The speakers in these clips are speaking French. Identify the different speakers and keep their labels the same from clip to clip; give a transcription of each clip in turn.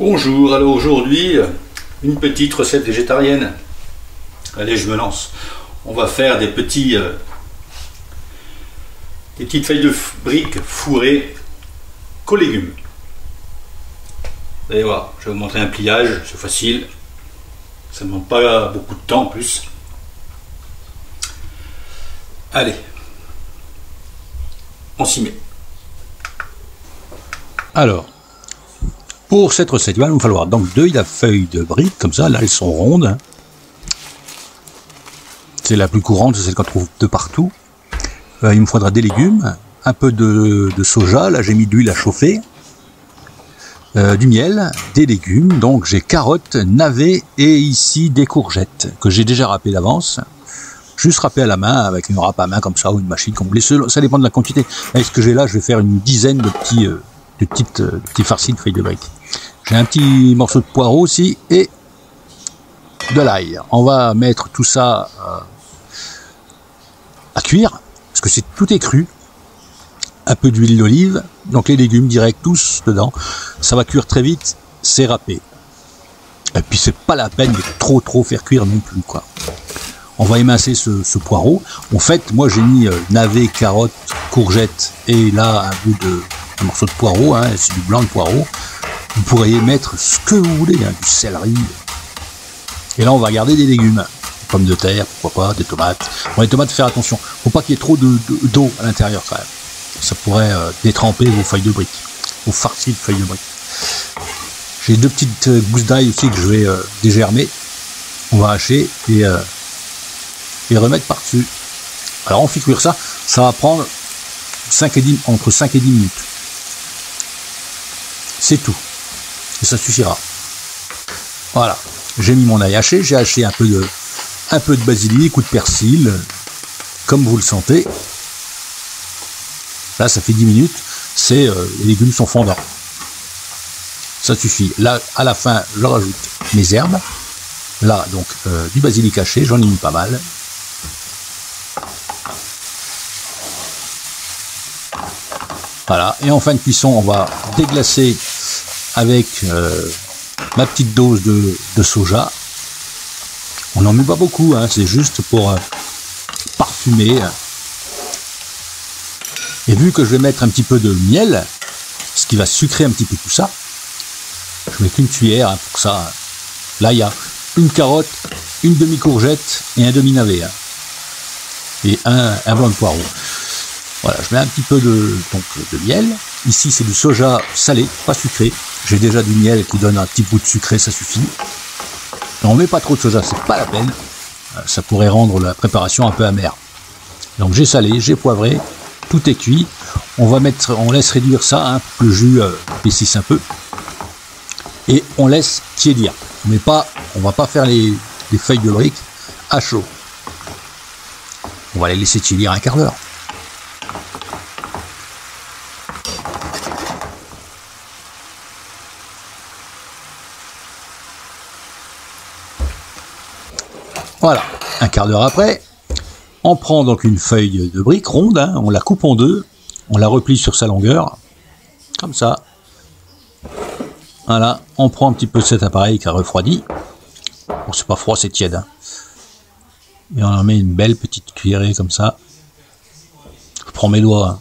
Speaker 1: Bonjour, alors aujourd'hui, une petite recette végétarienne. Allez, je me lance. On va faire des petites feuilles de briques fourrées qu'aux légumes. Vous allez voir, je vais vous montrer un pliage, c'est facile. Ça ne demande pas beaucoup de temps en plus. Allez, on s'y met. Alors, pour cette recette, il va nous falloir donc 2 feuilles de briques, comme ça, là elles sont rondes. C'est la plus courante, c'est celle qu'on trouve de partout. Il me faudra des légumes, un peu de soja, là j'ai mis de l'huile à chauffer, du miel, des légumes, donc j'ai carottes, navets et ici des courgettes, que j'ai déjà râpées d'avance. Juste râper à la main, avec une râpe à main comme ça, ou une machine, comme vous voulez, ça dépend de la quantité. Avec ce que j'ai là, je vais faire une dizaine de petits farcis de feuilles de briques. J'ai un petit morceau de poireau aussi et de l'ail. On va mettre tout ça à cuire, parce que tout est cru. Un peu d'huile d'olive, donc les légumes direct tous dedans. Ça va cuire très vite, c'est râpé. Et puis c'est pas la peine de trop faire cuire non plus, quoi. On va émincer ce poireau. En fait, moi j'ai mis navets, carottes, courgettes et là un morceau de poireau, hein, c'est du blanc de poireau. Vous pourriez mettre ce que vous voulez, hein, du céleri. Et là on va garder des légumes, pommes de terre, pourquoi pas, des tomates. Bon, les tomates, faire attention, faut pas qu'il y ait trop d'eau à l'intérieur quand même. Ça pourrait détremper vos feuilles de briques, vos farcis de feuilles de briques. J'ai 2 petites gousses d'ail aussi que je vais dégermer. On va hacher et remettre par-dessus. Alors on fait cuire ça, ça va prendre entre 5 et 10 minutes. C'est tout. Et ça suffira. Voilà. J'ai mis mon ail haché, j'ai haché un peu de basilic ou de persil, comme vous le sentez. Là, ça fait 10 minutes, les légumes sont fondants. Ça suffit. Là, à la fin, je rajoute mes herbes. Là, donc, du basilic haché, j'en ai mis pas mal. Voilà, et en fin de cuisson, on va déglacer avec ma petite dose de soja. On n'en met pas beaucoup, hein, c'est juste pour parfumer. Et vu que je vais mettre un petit peu de miel, ce qui va sucrer un petit peu tout ça, je mets qu'une cuillère hein, pour ça. Là, il y a une carotte, une demi-courgette et un demi-navet. Hein, et un blanc de poireau. Voilà, je mets un petit peu de miel. Ici, c'est du soja salé, pas sucré. J'ai déjà du miel qui donne un petit goût de sucré, ça suffit. Et on met pas trop de soja, c'est pas la peine. Ça pourrait rendre la préparation un peu amère. Donc j'ai salé, j'ai poivré, tout est cuit. On laisse réduire ça, hein, pour que le jus épaississe un peu. Et on laisse tiédir. On va pas faire les feuilles de briques à chaud. On va les laisser tiédir un quart d'heure. Voilà, un quart d'heure après, on prend donc une feuille de brique ronde, hein, on la coupe en deux, on la replie sur sa longueur, comme ça. Voilà, on prend un petit peu cet appareil qui a refroidi. Bon, c'est pas froid, c'est tiède. Hein. Et on en met une belle petite cuillerée comme ça. Je prends mes doigts.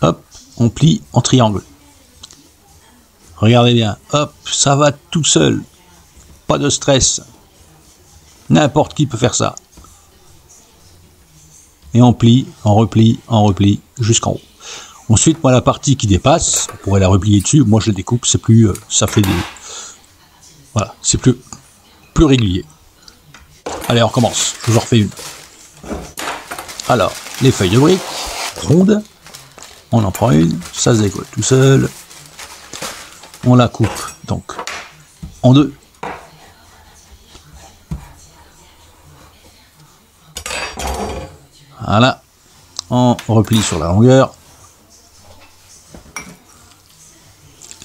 Speaker 1: Hein. Hop, on plie en triangle. Regardez bien, hop, ça va tout seul. Pas de stress. N'importe qui peut faire ça. Et on plie, on replie jusqu'en haut. Ensuite, moi, la partie qui dépasse, on pourrait la replier dessus. Moi, je la découpe, c'est plus, ça fait des, voilà, c'est plus régulier. Allez, on recommence. Je vous en refais une. Alors, les feuilles de briques rondes, on en prend une, ça se décolle tout seul. On la coupe donc en deux. Voilà, on replie sur la longueur,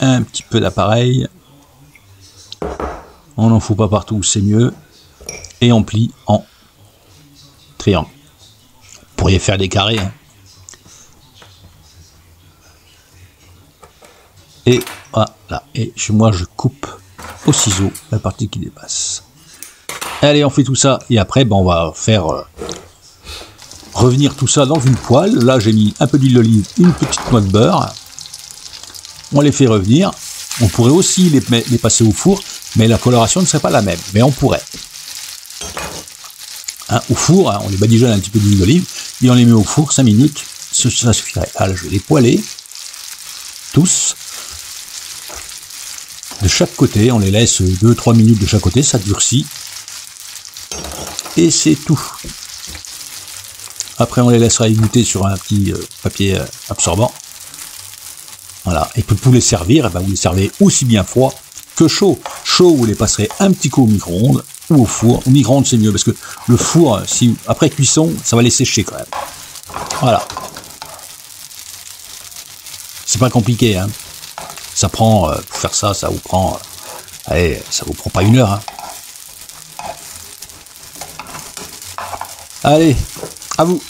Speaker 1: un petit peu d'appareil, on n'en fout pas partout, c'est mieux, et on plie en triangle. Vous pourriez faire des carrés, hein. Et voilà. Et chez moi, je coupe au ciseau la partie qui dépasse. Allez, on fait tout ça. Et après, ben, on va faire revenir tout ça dans une poêle. Là, j'ai mis un peu d'huile d'olive, une petite noix de beurre. On les fait revenir. On pourrait aussi les passer au four, mais la coloration ne serait pas la même. Mais on pourrait. Hein, au four, hein, on les badigeonne un petit peu d'huile d'olive, et on les met au four 5 minutes. Ça suffirait. Alors, je vais les poêler. Tous. De chaque côté. On les laisse 2-3 minutes de chaque côté. Ça durcit. Et c'est tout. Après, on les laissera égoutter sur un petit papier absorbant. Voilà. Et pour les servir, eh ben, vous les servez aussi bien froid que chaud. Chaud, vous les passerez un petit coup au micro-ondes ou au four. Au micro-ondes, c'est mieux parce que le four, après cuisson, ça va les sécher quand même. Voilà. C'est pas compliqué, hein. Ça prend, pour faire ça, ça vous prend, allez, ça vous prend pas 1 heure, hein. Allez, à vous.